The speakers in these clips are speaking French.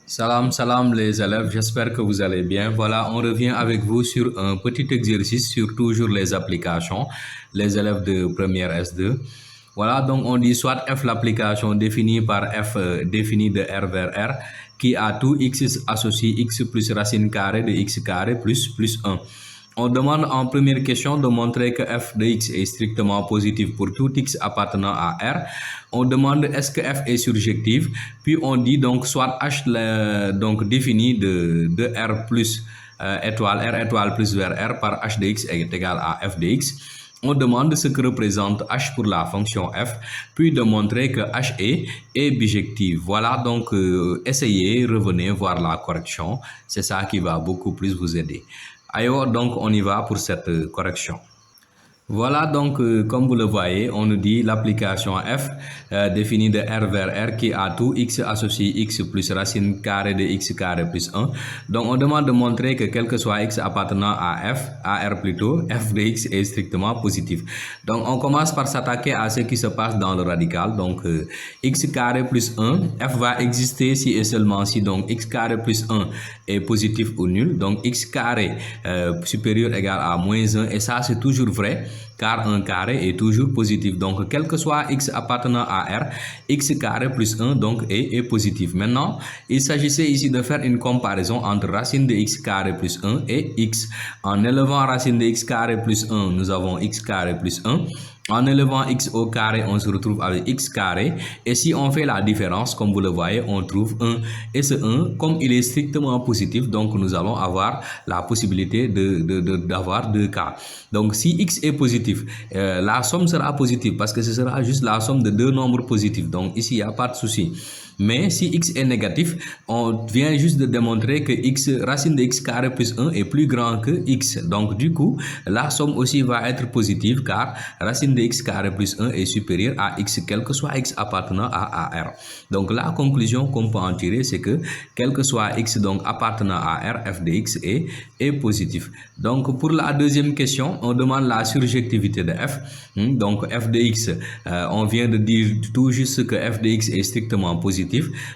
Salam, salam les élèves, j'espère que vous allez bien. Voilà, on revient avec vous sur un petit exercice sur toujours les applications, les élèves de première S2. Voilà, donc on dit soit f l'application définie par f définie de R vers R qui a tout x associé x plus racine carrée de x carré plus 1. On demande en première question de montrer que f de x est strictement positif pour tout x appartenant à R. On demande est-ce que f est surjectif, puis on dit donc soit h donc défini de R plus R étoile plus vers R par h de x est égal à f de x. On demande ce que représente h pour la fonction f, puis de montrer que h est bijectif. Voilà, donc essayez, revenez voir la correction. C'est ça qui va beaucoup plus vous aider. Alors, donc on y va pour cette correction. Voilà donc comme vous le voyez, on nous dit l'application f définie de R vers R qui a tout x associé x plus racine carrée de x carré plus 1. Donc on demande de montrer que quel que soit x appartenant à R plutôt, f de x est strictement positif. Donc on commence par s'attaquer à ce qui se passe dans le radical. Donc x carré plus 1, f va exister si et seulement si donc x carré plus 1 est positif ou nul. Donc x carré supérieur égal à moins 1 et ça c'est toujours vrai car un carré est toujours positif. Donc quel que soit x appartenant à R, x carré plus 1 donc est positif. Maintenant, il s'agissait ici de faire une comparaison entre racine de x carré plus 1 et x. En élevant racine de x carré plus 1, nous avons x carré plus 1. En élevant x au carré, on se retrouve avec x carré. Et si on fait la différence, comme vous le voyez, on trouve 1. Et ce 1, comme il est strictement positif, donc nous allons avoir la possibilité d'avoir 2 cas. Donc si x est positif, la somme sera positive parce que ce sera juste la somme de deux nombres positifs. Donc ici, il n'y a pas de souci. Mais si x est négatif, on vient juste de démontrer que racine de x carré plus 1 est plus grand que x. Donc du coup, la somme aussi va être positive car racine de x carré plus 1 est supérieure à x, quel que soit x appartenant à R. Donc la conclusion qu'on peut en tirer, c'est que quel que soit x donc appartenant à R, f de x est positif. Donc pour la deuxième question, on demande la surjectivité de f. Donc f de x, on vient de dire tout juste que f de x est strictement positif.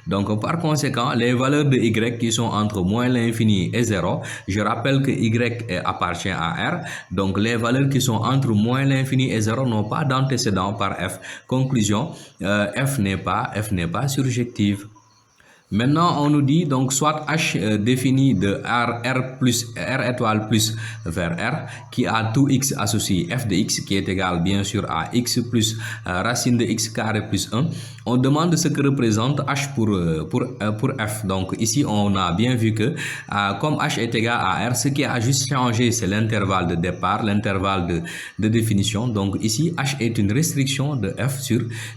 Donc par conséquent, les valeurs de y qui sont entre moins l'infini et 0, je rappelle que y appartient à R, donc les valeurs qui sont entre moins l'infini et 0 n'ont pas d'antécédent par f. Conclusion, f n'est pas surjective. Maintenant, on nous dit donc soit h défini de R étoile plus vers R qui a tout x associé f de x qui est égal bien sûr à x plus racine de x carré plus 1. On demande ce que représente h pour f. Donc ici, on a bien vu que comme h est égal à R, ce qui a juste changé, c'est l'intervalle de départ, l'intervalle de définition. Donc ici, h est une restriction de f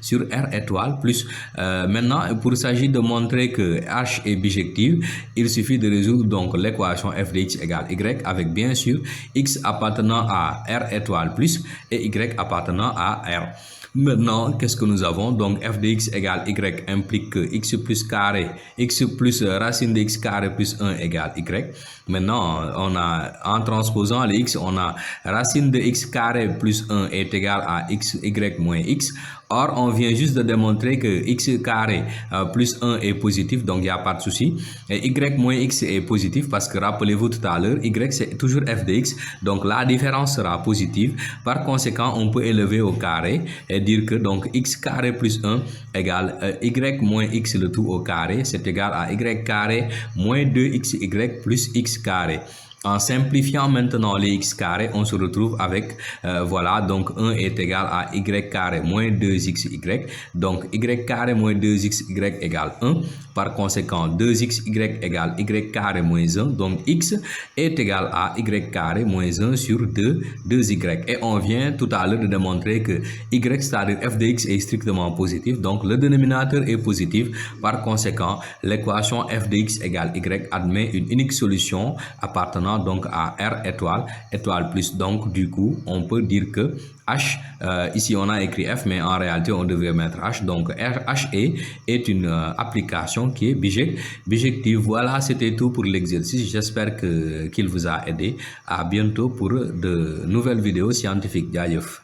sur R étoile plus. Maintenant, pour s'agir de montrer que h est bijectif, il suffit de résoudre donc l'équation f de x égale y avec bien sûr x appartenant à R étoile plus et y appartenant à R. Maintenant, qu'est-ce que nous avons? Donc f de x égale y implique que x plus carré, x plus racine de x carré plus 1 égale y. Maintenant, on a, en transposant les x, on a racine de x carré plus 1 est égal à y moins x. Or, on vient juste de démontrer que x carré plus 1 est positif, donc il n'y a pas de souci. Et y moins x est positif parce que rappelez-vous tout à l'heure, y c'est toujours f de x, donc la différence sera positive. Par conséquent, on peut élever au carré et dire que donc x carré plus 1 égale y moins x le tout au carré, c'est égal à y carré moins 2xy plus x carré. En simplifiant maintenant les x carrés, on se retrouve avec, voilà, donc 1 est égal à y carré moins 2xy. Donc y carré moins 2xy égale 1. Par conséquent, 2xy égale y carré moins 1. Donc x est égal à y carré moins 1 sur 2y. Et on vient tout à l'heure de démontrer que y, c'est-à-dire f de x, est strictement positif. Donc le dénominateur est positif. Par conséquent, l'équation f de x égale y admet une unique solution appartenant donc à R étoile plus. Donc du coup, on peut dire que H, ici on a écrit F, mais en réalité on devrait mettre H. Donc HE est une application qui est bijective. Voilà, c'était tout pour l'exercice. J'espère qu'il vous a aidé. À bientôt pour de nouvelles vidéos scientifiques. Jaajëf.